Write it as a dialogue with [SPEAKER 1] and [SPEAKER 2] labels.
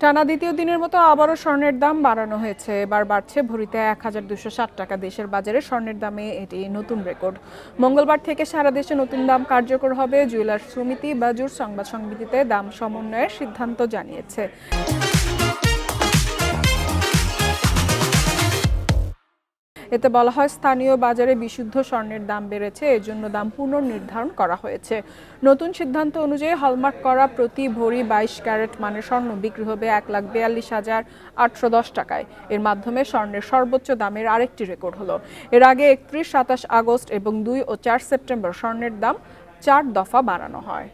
[SPEAKER 1] টানা দ্বিতীয় দিনের মতো আবারও স্বর্ণের দাম বাড়ানো হয়েছে। এবার বাড়ছে ভরিতে ১,২৬০ টাকা। দেশের বাজারে স্বর্ণের দামে এটি নতুন রেকর্ড। মঙ্গলবার থেকে সারা দেশে নতুন দাম কার্যকর হবে। জুয়েলার্স সমিতি বাজুর সংবাদ সম্মেলনে দাম সমন্বয়ের সিদ্ধান্ত জানিয়েছে। এতে বলা হয়, স্থানীয় বাজারে বিশুদ্ধ স্বর্ণের দাম বেড়েছে, এজন্য দাম পুনর্নির্ধারণ করা হয়েছে। নতুন সিদ্ধান্ত অনুযায়ী হলমার্ক করা প্রতি ভরি ২২ ক্যারেট মানের স্বর্ণ বিক্রি হবে ১,৪২,৮১০ টাকায়। এর মাধ্যমে স্বর্ণের সর্বোচ্চ দামের আরেকটি রেকর্ড হলো। এর আগে ৩১, ২৭ আগস্ট এবং ২ ও ৪ সেপ্টেম্বর স্বর্ণের দাম ৪ দফা বাড়ানো হয়।